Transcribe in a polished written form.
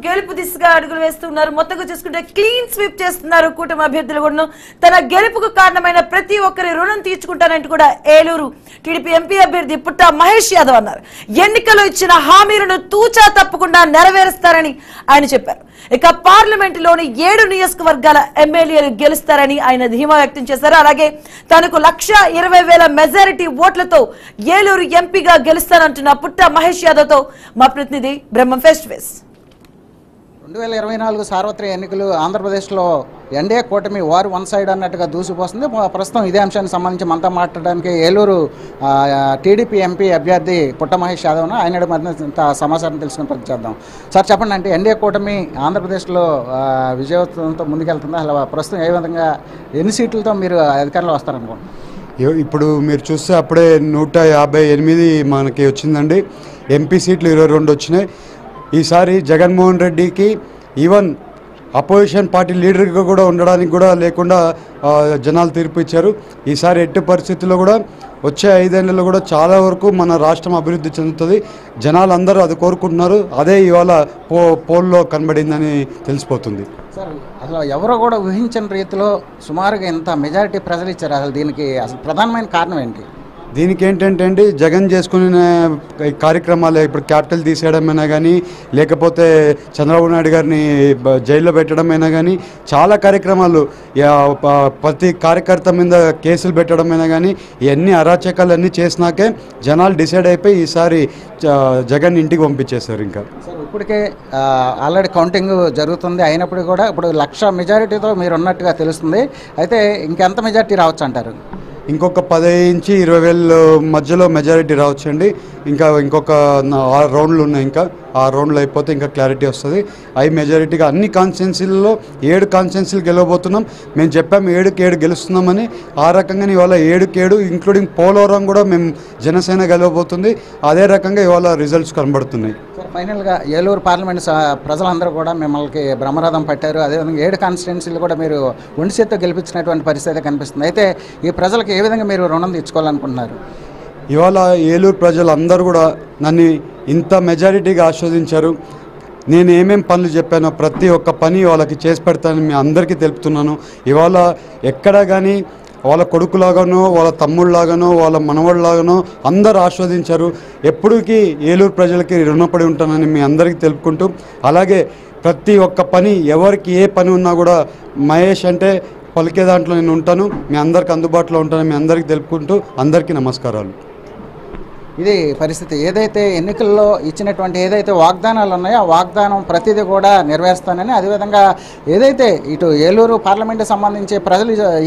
గెలుపు దిశగా అడుగులు వేస్తున్నారు. మొత్తంగా చూసుకుంటే క్లీన్ స్వీప్ చేస్తున్నారు కూటమి అభ్యర్థులు కూడా. తన గెలుపుకు కారణమైన ప్రతి ఒక్కరి రుణం తీర్చుకుంటానంటూ కూడా ఏలూరు టీడీపీ ఎంపీ అభ్యర్థి పుట్ట మహేష్ యాదవ్ అన్నారు. ఎన్నికల్లో ఇచ్చిన హామీలను తూచా తప్పకుండా నెరవేరుస్తారని ఆయన చెప్పారు. ఇక పార్లమెంటులోని 7 నియోజకవర్గాల ఎమ్మెల్యేలు గెలుస్తారని ఆయన ధీమా వ్యక్తం చేశారు. అలాగే తనకు 1,20,000 మెజారిటీ ఓట్లతో ఏలూరు ఎంపీగా గెలుస్తానంటున్న పుట్ట మహేష్ యాదవ్ తో మా ప్రతినిధి బ్రహ్మం ఫేస్ టు ఫేస్. 2024 సార్వత్రిక ఎన్నికలు ఆంధ్రప్రదేశ్లో ఎన్డీఏ కూటమి వారు వన్ సైడ్ అన్నట్టుగా దూసిపోతుంది. ప్రస్తుతం ఇదే అంశానికి సంబంధించి మనతో మాట్లాడడానికి ఏలూరు టీడీపీ ఎంపీ అభ్యర్థి పుట్ట మహేష్ యాదవ్ను ఆయన మధ్య సమాచారం తెలుసుకుని ప్రయత్నం చేద్దాం. సార్ చెప్పండి, అంటే ఎన్డీఏ కూటమి ఆంధ్రప్రదేశ్లో విజయవంతంతో ముందుకెళ్తుందా? అలా ప్రస్తుతం ఏ విధంగా ఎన్ని సీట్లతో మీరు అధికారంలో వస్తారనుకోండి? ఇప్పుడు మీరు చూస్తే అప్పుడే 158 మనకి వచ్చిందండి. ఎంపీ సీట్లు 22 వచ్చినాయి. ఈసారి జగన్మోహన్ రెడ్డికి ఈవెన్ అపోజిషన్ పార్టీ లీడర్గా కూడా ఉండడానికి కూడా లేకుండా జనాలు తీర్పు ఇచ్చారు. ఈసారి ఎట్టి పరిస్థితుల్లో కూడా వచ్చే 5 ఏళ్లలో కూడా చాలా వరకు మన రాష్ట్రం అభివృద్ధి చెందుతుంది. జనాలు అందరూ అది కోరుకుంటున్నారు. అదే ఇవాళ పోల్లో కనబడిందని తెలిసిపోతుంది. సార్, అసలు ఎవరో కూడా ఊహించని రీతిలో సుమారుగా ఇంత మెజారిటీ ప్రజలు ఇచ్చారు. అసలు దీనికి అసలు ప్రధానమైన కారణం ఏంటి? దీనికి ఏంటంటే అండి, జగన్ చేసుకునే కార్యక్రమాలు, ఇప్పుడు క్యాపిటల్ తీసేయడమైనా కానీ, లేకపోతే చంద్రబాబు నాయుడు గారిని జైల్లో పెట్టడమైనా కానీ, చాలా కార్యక్రమాలు, ప్రతి కార్యకర్త మీద కేసులు పెట్టడమైనా కానీ, ఇవన్నీ అరాచకాలు అన్నీ చేసినాకే జనాలు డిసైడ్ అయిపోయి ఈసారి జగన్ ఇంటికి పంపించేశారు. ఇంకా సార్, ఇప్పటికే ఆల్రెడీ కౌంటింగ్ జరుగుతుంది. అయినప్పుడు కూడా ఇప్పుడు 1,00,000 మెజారిటీతో మీరు ఉన్నట్టుగా తెలుస్తుంది. అయితే ఇంకెంత మెజారిటీ రావచ్చు అంటారు? ఇంకొక 10 నుంచి 20,000 మధ్యలో మెజారిటీ రావచ్చండి. ఇంకొక 6 రౌండ్లు ఉన్నాయి. ఇంకా 6 రౌండ్లు అయిపోతే ఇంకా క్లారిటీ వస్తుంది. మెజారిటీగా అన్ని కాన్స్టిట్యున్సీలలో 7 కాన్స్టిట్యున్సీలు గెలవబోతున్నాం. మేము చెప్పాము 7కి 7 గెలుస్తున్నామని. ఆ రకంగానే ఇవాళ 7కి 7 ఇంక్లూడింగ్ పోలవరం కూడా మేము జనసేన గెలవబోతుంది. అదే రకంగా ఇవాళ రిజల్ట్స్ కనబడుతున్నాయి. సార్, ఫైనల్గా ఏలూరు పార్లమెంట్ ప్రజలందరూ కూడా మిమ్మల్ని బ్రహ్మరథం పట్టారు. అదేవిధంగా 7 కాన్స్టిట్యున్సీలు కూడా మీరు ఒంటి చేత్తో గెలిపించినటువంటి పరిస్థితి కనిపిస్తుంది. అయితే ఈ ప్రజలకు ఏ విధంగా మీరు రుణం తెచ్చుకోవాలనుకుంటున్నారు? ఇవాళ ఏలూరు ప్రజలందరూ కూడా నన్ను ఇంత మెజారిటీగా ఆస్వాదించారు. నేను ఏమేం పనులు చెప్పానో ప్రతి ఒక్క పని వాళ్ళకి చేసి పెడతానని మీ అందరికీ తెలుపుతున్నాను. ఇవాళ ఎక్కడ కానీ వాళ్ళ కొడుకులాగానో, వాళ్ళ తమ్ముళ్ళలాగానో, వాళ్ళ మనవాళ్ళలాగానో అందరూ ఆస్వాదించారు. ఎప్పటికీ ఏలూరు ప్రజలకి రుణపడి ఉంటానని మీ అందరికీ తెలుపుకుంటూ, అలాగే ప్రతి ఒక్క పని ఎవరికి ఏ పని ఉన్నా కూడా మహేష్ అంటే పలికే దాంట్లో నేను ఉంటాను. మీ అందరికి అందుబాటులో ఉంటాను. మీ అందరికీ తెలుపుకుంటూ అందరికీ నమస్కారాలు. ఇది పరిస్థితి. ఏదైతే ఎన్నికల్లో ఇచ్చినటువంటి ఏదైతే వాగ్దానాలు ఉన్నాయో ఆ వాగ్దానం ప్రతిదీ కూడా నెరవేరుస్తానని, అదేవిధంగా ఏదైతే ఇటు ఏలూరు పార్లమెంటుకి సంబంధించి ప్రజలు